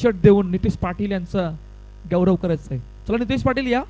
Shirt देऊन नितेश पाटील यांचा गौरव करायचा आहे. चला नितेश पाटील या.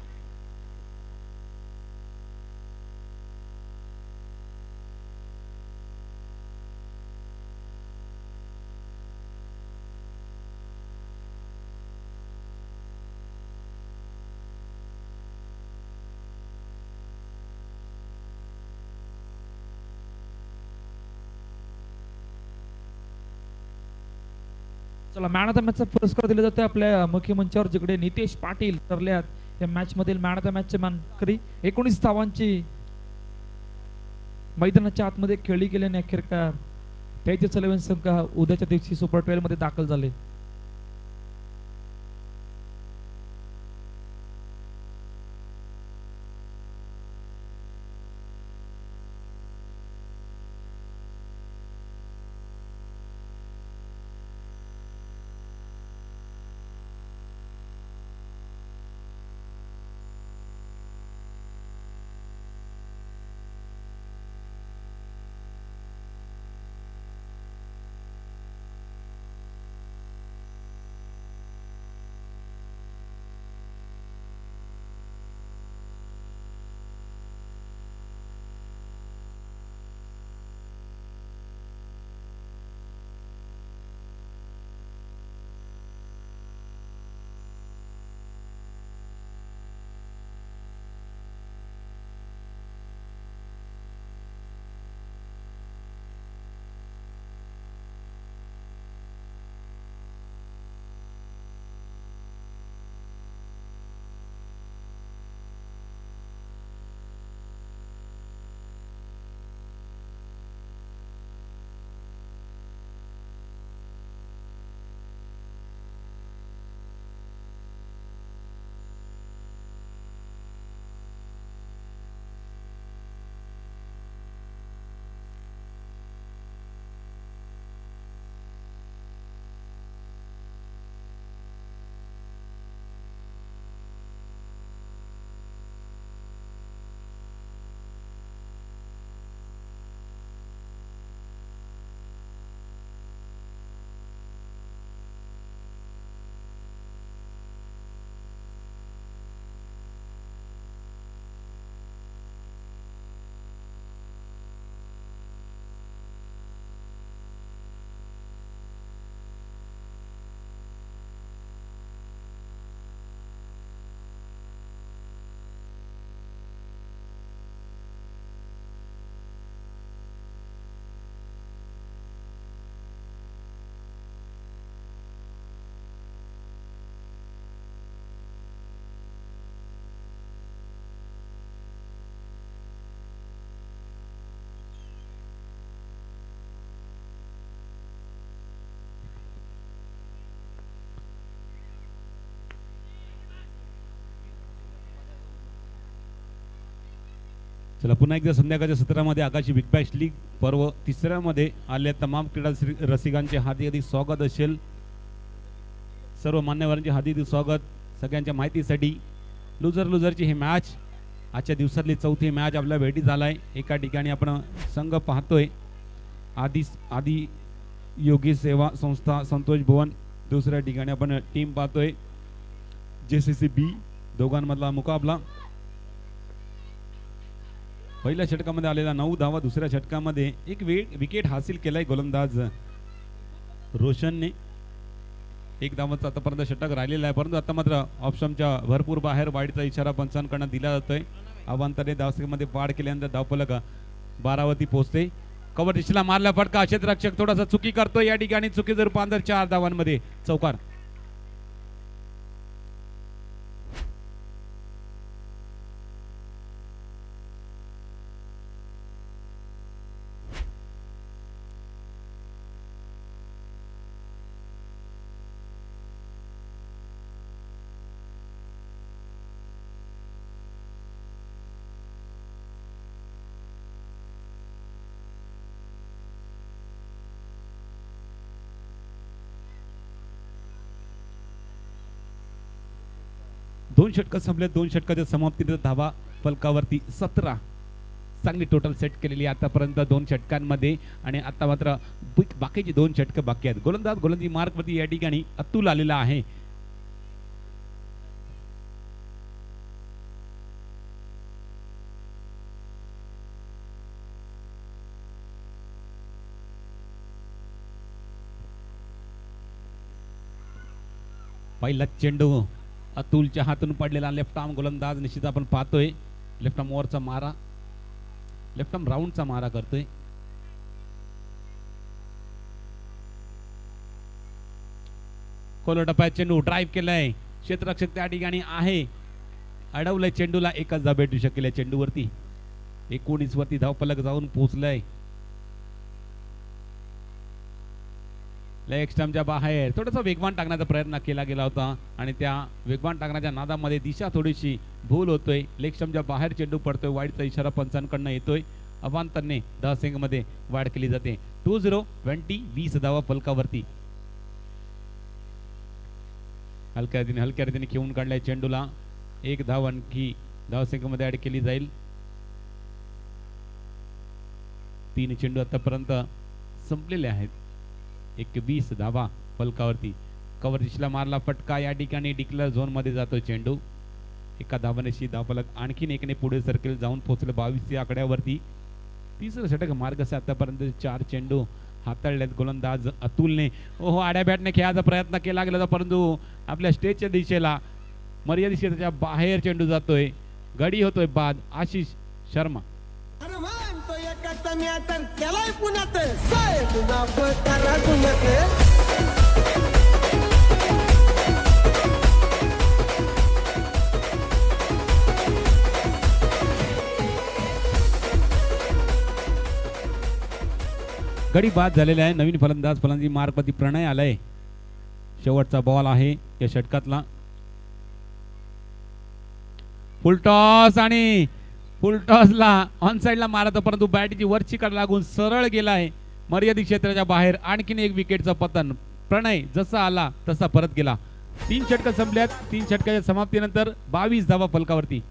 चला मॅन ऑफ द मॅचचा पुरस्कार दिला जातो आपल्या मुख्य मंचावर, जिकडे नितेश पाटील ठरले या मॅच मधील मॅन ऑफ द मॅचचे मानकरी. 19 धावांची मैदानाच्या आतमध्ये खेळली गेल्याने अखेरकार तेजस 11 संघ उद्याच्या दिवशी सुपर 12 मध्ये दाखल झाले. चला पुन्हा एकदा संध्याकाळच्या सत्रामध्ये आकाशी बिग बॅश लीग पर्व तिसऱ्यामध्ये आलेल्या तमाम क्रीडा रसिकांचे हार्दिक स्वागत असेल. सर्व मान्यवरांचे हार्दिक स्वागत. सगळ्यांच्या माहितीसाठी लुझरची ही मॅच आजच्या दिवसातली चौथी मॅच आपल्या भेटी झालाय. एका ठिकाणी आपण संघ पाहतोय आदी योगी सेवा संस्था संतोष भवन, दुसऱ्या ठिकाणी आपण टीम पाहतोय JCC B. दोघांमधला मुकाबला. पहिल्या षटकामध्ये आलेला 9 धावा, दुसऱ्या षटकामध्ये एक विकेट हासिल केलाय गोलंदाज रोशनने. 1 धावाचा आतापर्यंत षटक राहिलेला आहे, परंतु आता मात्र ऑप्शनच्या भरपूर बाहेर वाढीचा इशारा पंचांकडून दिला जातोय. अवांतरे धावसंख्येमध्ये वाढ केल्यानंतर धावफलक 12 वरती पोहोचते. कव्हर दिशेला मारला फटका, क्षेत्ररक्षक थोडासा चुकी करतोय. या ठिकाणी चुकीचं रूपांतर 4 धावांमध्ये चौकार. दोन षटक संपले. 2 षटकाच्या समाप्तीनंतर धावा फलकावरती 17. चांगली टोटल सेट केलेली आहे आतापर्यंत 2 षटकांमध्ये आणि आता मात्र बाकीचे 2 षटकं बाकी आहेत. गोलंदाजी मार्कवरती या ठिकाणी अतुल आलेला आहे. पहिला चेंडू अतुलच्या हातून पडलेला लेफ्ट आर्म गोलंदाज निश्चित आपण पाहतोय. लेफ्ट आर्म ओव्हरचा मारा, लेफ्ट आर्म राऊंडचा मारा करतोय. खोल टप्प्यात चेंडू ड्राईव्ह केलाय, क्षेत्ररक्षक त्या ठिकाणी आहे, अडवलंय चेंडूला. एकच धाव भेटू शकेल या चेंडूवरती. 19 वरती धावफलक जाऊन पोहोचलाय. लेग स्टंपच्या बाहेर थोडासा वेगवान टाकण्याचा प्रयत्न केला गेला होता आणि त्या वेगवान टाकण्याच्या नादामध्ये दिशा थोडीशी भूल होतोय. लेग स्टंपच्या बाहेर चेंडू पडतोय. वाईडचा इशारा पंचांकडनं येतोय. अवांतरने धावसंख्येमध्ये वाढ केली जाते. 2-0 20 धावा फलकावरती. हलक्या रीतीने खेळून काढलाय चेंडूला. 1 धाव आणखी धावसंख्येमध्ये ऍड केली जाईल. 3 चेंडू आतापर्यंत संपलेले आहेत. 21 धावा फलकावरती. कव्हर दिशेला मारला फटका, या ठिकाणी डिक्लेअर झोन मध्ये जातो चेंडू. एका धावानेशी धावफलक आणखीन एकने पुढे सर्कल जाऊन पोहोचले 22 या आकड्यावरती. तिसरं षटक मार्ग असे आतापर्यंत 4 चेंडू हाताळलेत गोलंदाज अतुलने. ओहो, आड्या बॅटने खेळायचा प्रयत्न केला गेला होता, परंतु आपल्या स्टेजच्या दिशेला मर्यादित क्षेत्राच्या बाहेर चेंडू जातोय. गडी होतोय बाद. आशिष शर्मा गडी बाद झालेला आहे. नवीन फलंदाजी मार्कवरती प्रणय आलाय. शेवटचा बॉल आहे या षटकातला. फुल टॉस आणि फुल टॉसला ऑन साइडला मारत, परंतु बॅटची वरची कड लागून सरळ गेलाय मर्यादित क्षेत्राच्या बाहेर. आणखीन एक विकेटचं पतन. प्रणय जसा आला तसा परत गेला. 3 षटकं संपल्यात. 3 षटकाच्या समाप्तीनंतर 22 धावा फलकावरती.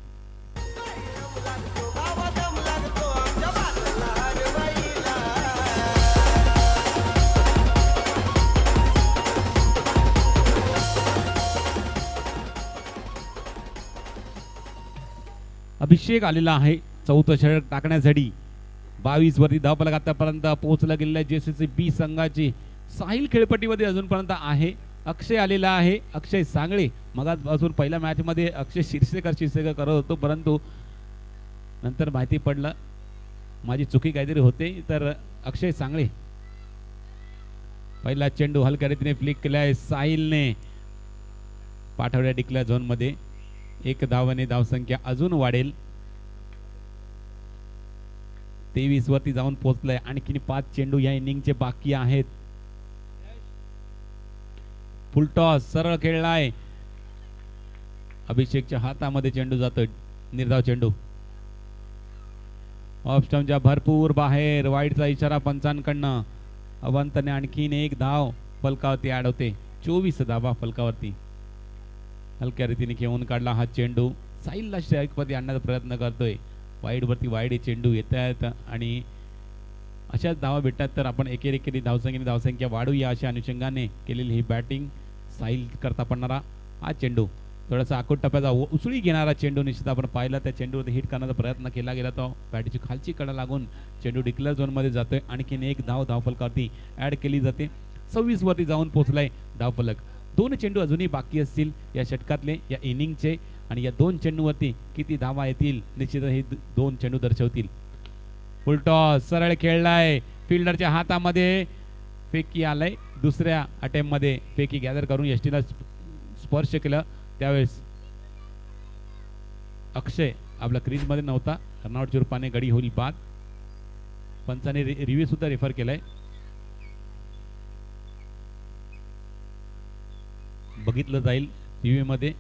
अभिषेक आलेला आहे 4थं षटक टाकण्यासाठी. 22 वरती धावफलक आतापर्यंत पोहोचला गेलेला जेसीसी बी संघाची. साहिल खेळपट्टीमध्ये अजूनपर्यंत आहे. अक्षय आलेला आहे, अक्षय सांगळे. मग अजून पहिल्या मॅच मध्ये अक्षय शिरसेकर करत होतो, परंतु नंतर माहिती पडलं माझी चुकी काहीतरी होते, तर अक्षय सांगळे. पहिला चेंडू हलक्या रीतीने फ्लिक केलाय साहिलने. पाठवल्या डिक्लेअर झोन मध्ये. 1 धावाने धावसंख्या अजून वाढेल. 23 वरती जाऊन पोहोचलाय. आणखी 5 चेंडू या इनिंगचे बाकी आहेत. फुल टॉस सरळ खेळलाय. अभिषेकच्या हातामध्ये चेंडू जातोय. निर्धाव चेंडू ऑफ स्टंपच्या भरपूर बाहेर. वाईडचा इशारा पंचांकडनं. अवंतने आणखीन 1 धाव फलकावरती ऍड होते. 24 धावा फलकावरती. हलक्या रीतीने खेळून काढला हा चेंडू. साहिलला स्ट्राईकमध्ये आणण्याचा प्रयत्न करतोय. वाईडवरती वाईड चेंडू येत आहेत आणि अशाच धावा भेटतात तर आपण एकेरी धावसंख्या वाढूया अशा अनुषंगाने केलेली ही बॅटिंग. साहिल करता पडणारा हा चेंडू थोडासा आखूड टप्प्याचा उसळी घेणारा चेंडू निश्चित आपण पाहिला. त्या चेंडूवरती हिट करण्याचा प्रयत्न केला गेला, तो बॅटची खालची कडा लागून चेंडू डिक्लेअर झोनमध्ये जातोय. आणखीन 1 धाव धावफलकावरती ऍड केली जाते. 26 वरती जाऊन पोहोचलाय धावफलक. 2 चेंडू अजूनही बाकी असतील या षटकातले, या इनिंगचे, आणि या 2 चेंडूवरती किती धावा येतील निश्चितच हे 2 चेंडू दर्शवतील. फुल टॉस सरळ खेळलाय. फिल्डरच्या हातामध्ये फेकी आलाय. दुसऱ्या अटेम्प्ट मध्ये फेकी गॅदर करून यष्टीला स्पर्श केलं. त्यावेळेस अक्षय आपला क्रीज मध्ये नव्हता. रनआउटच्या रूपाने गडी होईल बाद. पंचाने रिव्ह्यू सुद्धा रेफर केलाय. बघितलं जाईल रिव्ह्यू मध्ये.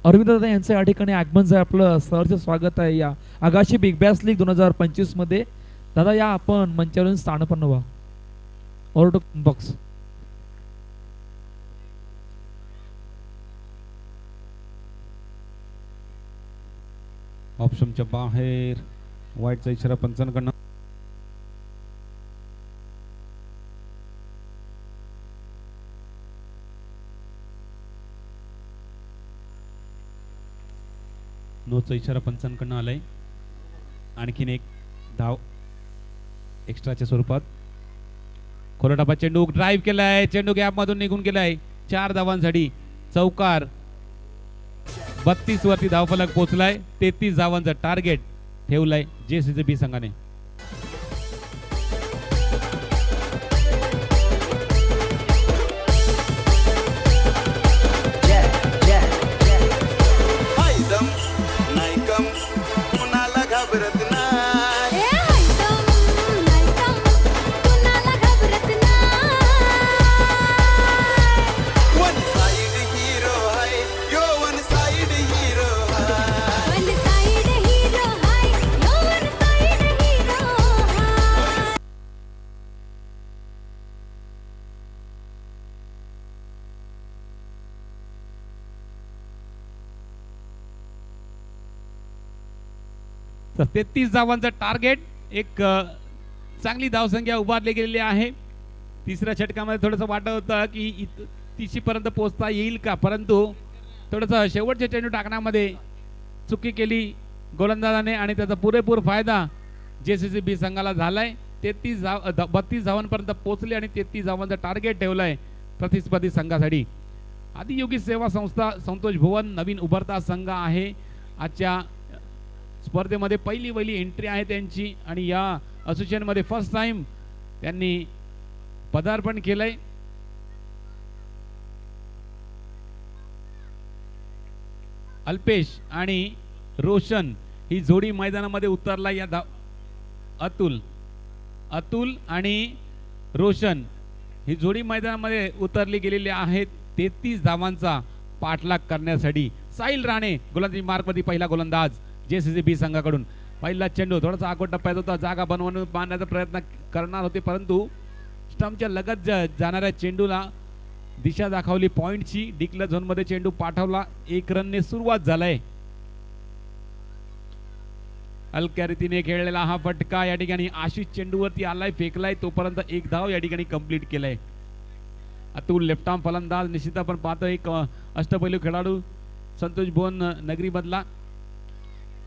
अरविंद दादा यांचं या ठिकाणी आगमन आहे. आपलं सहर्ष स्वागत आहे या आगाशी बिग बॅश लीग 2025 मध्ये. दादा या आपण मंचावरून स्थानपन्न व्हा. ऑर्डर बॉक्स ऑप्शनच्या बाहेर वाईटचा इशारा पंचांकडनं. नोचा इशारा पंचांकडनं आलाय. आणखीन एक धाव एक्स्ट्राच्या स्वरूपात. खोलटापा चेंडू ड्राईव्ह केलाय. चेंडू गॅप मधून निघून गेलाय. 4 धावांसाठी चौकार. 32 वरती धावफलक पोहोचलाय. 33 धावांचा टार्गेट ठेवलाय JCB संघाने. तर 33 धावांचा टार्गेट. एक चांगली धावसंख्या उभारली गेलेली आहे. तिसऱ्या षटकामध्ये थोडंसं वाटत होतं की 30 पर्यंत पोहोचता येईल का, परंतु थोडंसं शेवटचे चेंडू टाकण्यामध्ये चुकी केली गोलंदाजाने आणि त्याचा पुरेपूर फायदा JCB संघाला झालाय. 32 धावांपर्यंत पोहोचले आणि 33 धावांचा टार्गेट ठेवलाय प्रतिस्पर्धी संघासाठी. आदियोगी सेवा संस्था संतोष भुवन नवीन उभरता संघ आहे. आजच्या स्पर्धेमध्ये पहिली एंट्री आहे त्यांची आणि या असोसिएशन मध्ये फर्स्ट टाइम त्यांनी पदार्पण केलंय. अल्पेश आणि रोशन ही जोडी मैदानामध्ये उतरला. या अतुल आणि रोशन ही जोडी मैदानामध्ये उतरली गेलेली आहे 33 धावांचा पाठलाग करण्यासाठी. साहिल राणे गोलंदाजी मार्कमध्ये पहिला गोलंदाज JCB संघाकडून. पहिला चेंडू थोडासा आखूड टप्प्यात होता. जागा बनवून मारण्याचा प्रयत्न करणार होते, परंतु स्टंपच्या लगत जाणाऱ्या चेंडूला दिशा दाखवली पॉइंटची. डिक्लेअर झोन मध्ये चेंडू पाठवला. 1 रनने सुरुवात झालाय. हलक्या रीतीने खेळलेला हा फटका या ठिकाणी आशिष चेंडूवरती आलाय, फेकलाय, तोपर्यंत 1 धाव या ठिकाणी कंप्लीट केलाय. अतुल लेफ्ट आर्म फलंदाज निश्चित आपण पाहतो. एक अष्टपैलू खेळाडू संतोष भुवन नगरी मधला.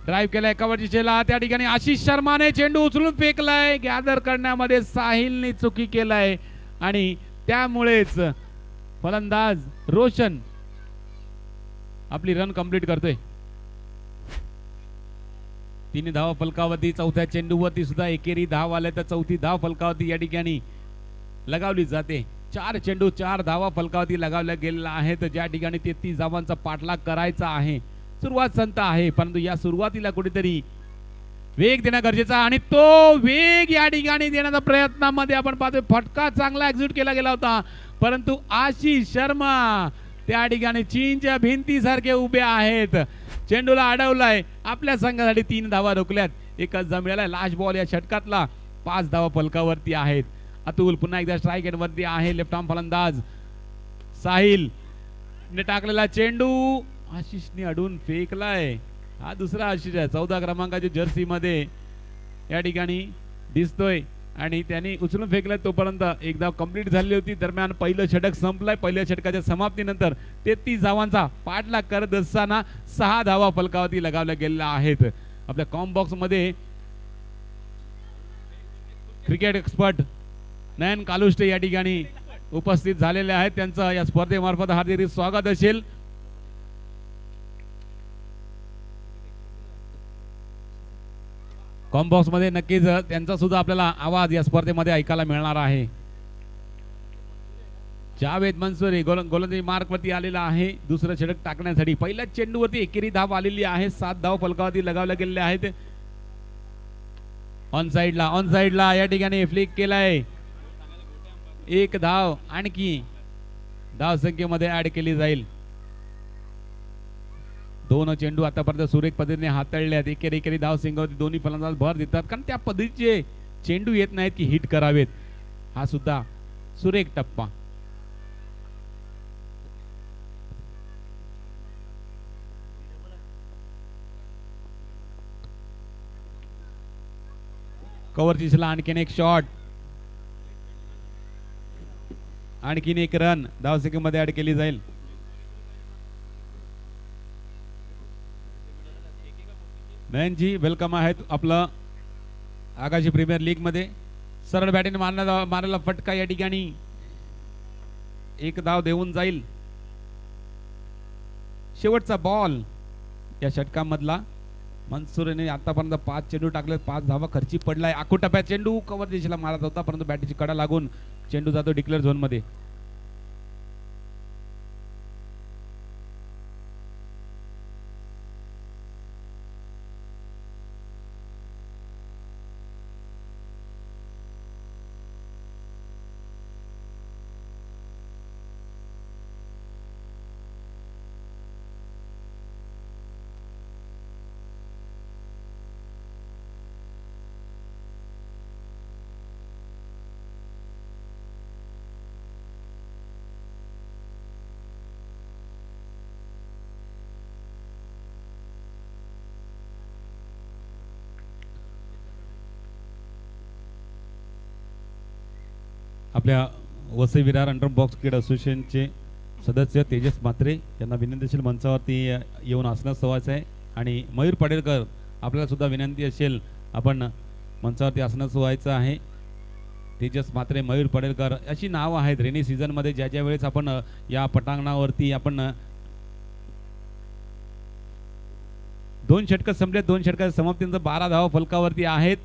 ड्राईव्ह केलाय कव्हरची चेला. त्या ठिकाणी आशिष शर्माने चेंडू उचलून फेकलाय. गॅदर करण्यामध्ये साहिलने चुकी केलाय आणि त्यामुळेच फलंदाज रोशन आपली रन कंप्लीट करतोय. 3 धावा फलकावरती. चौथ्या चेंडूवरती सुद्धा एकेरी धाव आल्या, तर चौथी धाव फलकावरती या ठिकाणी लगावली जाते. 4 चेंडू 4 धावा फलकावरती लगावल्या गेलेल्या आहेत, ज्या ठिकाणी 33 धावांचा पाठलाग करायचा आहे. सुरुवात संत आहे, परंतु या सुरुवातीला कुठेतरी वेग देणं गरजेचा आणि तो वेग या ठिकाणी देण्याचा प्रयत्नामध्ये आपण पाहतोय. फटका चांगला एक्झिक्यूट केला गेला होता, परंतु आशिष शर्मा त्या ठिकाणी चीनच्या भिंतीसारखे उभे आहेत. चेंडूला अडवलाय. आपल्या संघासाठी 3 धावा रोखल्यात. एकच जमिळाला लास्ट बॉल या षटकातला. 5 धावा फलकावरती आहेत. अतुल पुन्हा एकदा स्ट्राइक एंड वरती आहे. लेफ्ट आर्म फलंदाज साहिल ने टाकलेला चेंडू आशिषने अडून फेकलाय. हा दुसरा आशिष आहे, 14 क्रमांकाच्या जर्सी मध्ये या ठिकाणी दिसतोय आणि त्यांनी उचलून फेकलाय. तोपर्यंत एक धाव कंप्लीट झाली होती. दरम्यान पहिलं षटक संपलंय. पहिल्या षटकाच्या समाप्तीनंतर 33 धावांचा पाठलाग करत असताना 6 धावा फलकावरती लगावल्या गेलेल्या आहेत. आपल्या कॉम बॉक्स मध्ये क्रिकेट एक्सपर्ट नयन कालुष्टे या ठिकाणी उपस्थित झालेले आहेत. त्यांचं या स्पर्धेमार्फत हार्दिक स्वागत असेल. कॉम बॉक्स मध्ये नक्कीच त्यांचा सुद्धा आपल्याला आवाज या स्पर्धेमध्ये ऐकायला मिळणार आहे. जावेद मंसूरी गोलंदाजी मार्क वरती आलेला आहे दुसरं षटक टाकण्यासाठी. पहिल्याच चेंडूवरती एकेरी धाव आलेली आहे. 7 धाव फलकावरती लगावल्या गेलेल्या आहेत. ऑन साइडला या ठिकाणी फ्लिक केलाय. 1 धाव आणखी धाव संख्येमध्ये ऍड केली जाईल. दोन चेंडू आतापर्यंत सुरेख पद्धतीने हाताळल्यात. एकेरी धाव सिंगावती दोन्ही फलंदाज भर देतात, कारण त्या पद्धतीचे चेंडू येत नाहीत की हिट करावेत. हा सुद्धा सुरेख टप्पा. कव्हर दिसला, आणखीन एक शॉट, आणखीन एक रन धावसंख्येमध्ये ऍड केली जाईल. नयनजी वेलकम आहेत आपलं आकाशी प्रीमियर लीग मध्ये. सरळ बॅटिंग मारलेला फटका या ठिकाणी एक धाव देऊन जाईल. शेवटचा बॉल या षटकामधला. मनसुरेने आतापर्यंत 5 चेंडू टाकले, 5 धावा खर्ची पडलाय. आखोटप्यात चेंडू कव्हर दिशेला मारत होता, परंतु बॅटीची कडा लागून चेंडू जातो डिक्लेअर झोन मध्ये. आपल्या वसई विरार अंडर बॉक्स क्रीडा असोसिएशनचे सदस्य तेजस म्हात्रे यांना विनंती मंचावरती येऊन आसनास व्हायचं आहे. आणि मयूर पाडेलकर आपल्याला सुद्धा विनंती असेल, आपण मंचावरती आसनास व्हायचं आहे. तेजस म्हात्रे, मयूर पाडेलकर अशी नावं आहेत रेनी सीझन मध्ये. ज्या वेळेस आपण या पटांगणावरती आपण 2 षटक संपले, 2 षटकाच्या समाप्तीनंतर 12 धावा फलकावरती आहेत.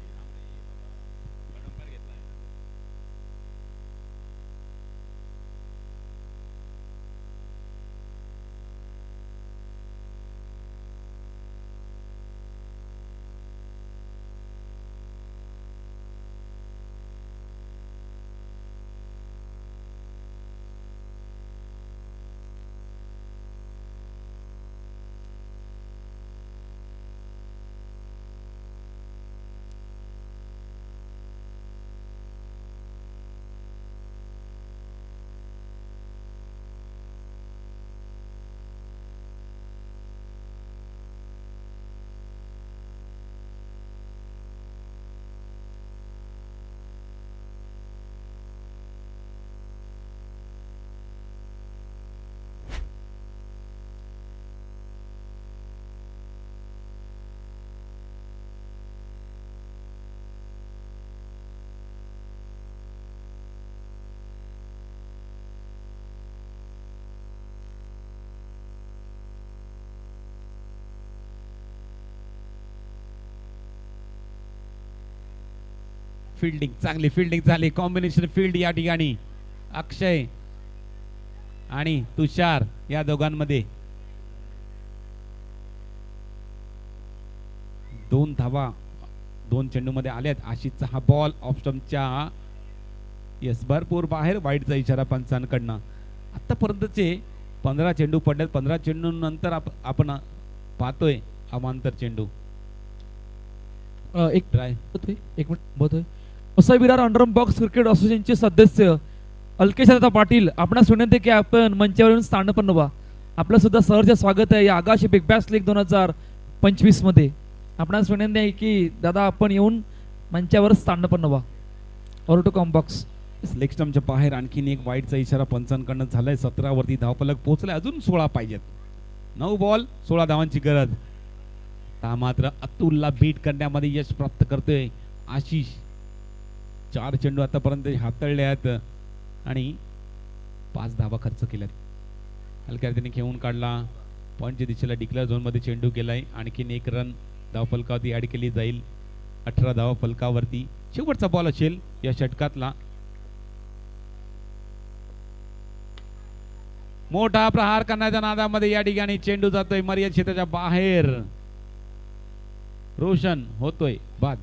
फील्डिंग चांगली, फील्डिंग झाली, कॉम्बिनेशन फील्ड या ठिकाणी अक्षय आणि तुषार या दोघांमध्ये. 2 धावा 2 चेंडू मध्ये आल्यात. आशिषचा हा बॉल ऑफ स्टंपच्या यस भरपूर बाहेर, वाईटचा इशारा पंचांकडनं. आतापर्यंतचे 15 चेंडू पडलेत. 15 चेंडू नंतर आपण पाहतोय अमांतर चेंडू. एक मिनिट होतोय. Vasai Virar under box cricket असोसिएशनचे सदस्य अलकेश दादा पाटील, आपणास विनंती की आपण मंचावर येऊन स्थानपन्न व्हा. आपलं सुद्धा सहर्ष स्वागत आहे या आगाशी बिग बॅश लीग 2025 मध्ये. आपणास विनंती आहे की दादा आपण येऊन मंचावर स्थानपन्न व्हा. Or to come box. Leg स्टंपच्या बाहेर आणखीन एक वाईटचा इशारा पंचांकडनं झालाय. 17 वरती धावफलक पोहोचलाय, अजून 16 पाहिजेत. 9 बॉल 16 धावांची गरज. हा मात्र अतुलला बीट करण्यामध्ये यश प्राप्त करतोय आशिष. 4 चेंडू आतापर्यंत हाताळले आहेत आणि 5 धावा खर्च केल्यात. हलक्या रीतीने खेळून काढला. पॉईंटच्या दिशेला डिक्लेअर झोन मध्ये चेंडू गेलाय. आणखीन एक रन धाव फलकावरती ऍड केली जाईल. 18 धावा फलकावरती. शेवटचा बॉल असेल या षटकातला. मोठा प्रहार करण्याच्या नादामध्ये या ठिकाणी चेंडू जातोय मर्यादित क्षेत्राच्या बाहेर. रोशन होतोय बाद.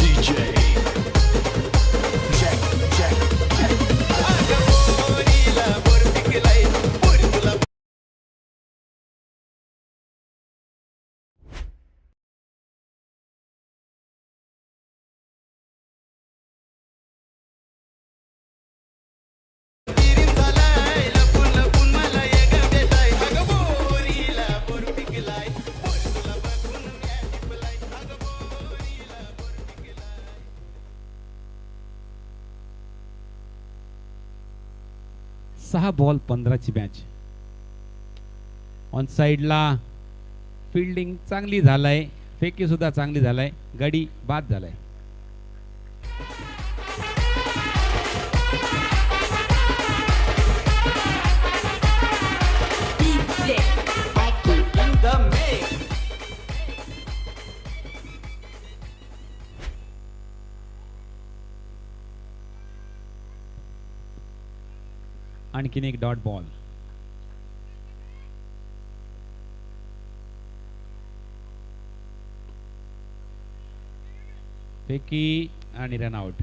DJ Jack 6 बॉल 15ची मॅच. ऑन साइडला फिल्डिंग चांगली झालाय, फेकी सुद्धा चांगली झालाय, गडी बाद झालाय. DJ Aki in the mix. आणखीन एक डॉट बॉल. फेकी आणि रन आउट.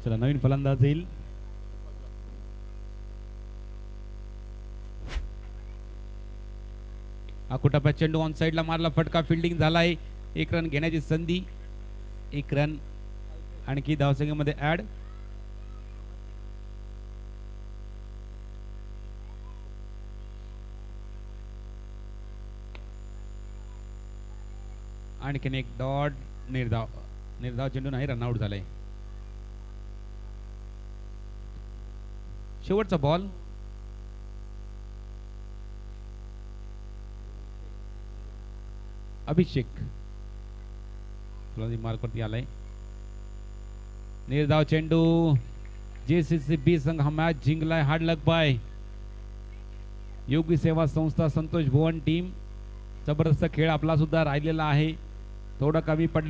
चला नवीन फलंदाज येईल. आकुटाप्या चेंडू ऑन साइडला मारला, फटका, फिल्डिंग झालाय. 1 रन घेण्याची संधी, 1 रन आणखी धावसंख्येमध्ये ऍड. आणखीन एक डॉट. निर्धाव चेंडू नाही, रनआउट झालाय. शेवटचा बॉल. अभिषेक मार्कवरती आलाय. निर्धाव चेंडू. JCCB संघ हा मॅच जिंकलाय. हार्ड लक बाय योगी सेवा संस्था संतोष भुवन टीम. जबरदस्त खेळ आपला सुद्धा राहिलेला आहे. थोडा कमी पडला.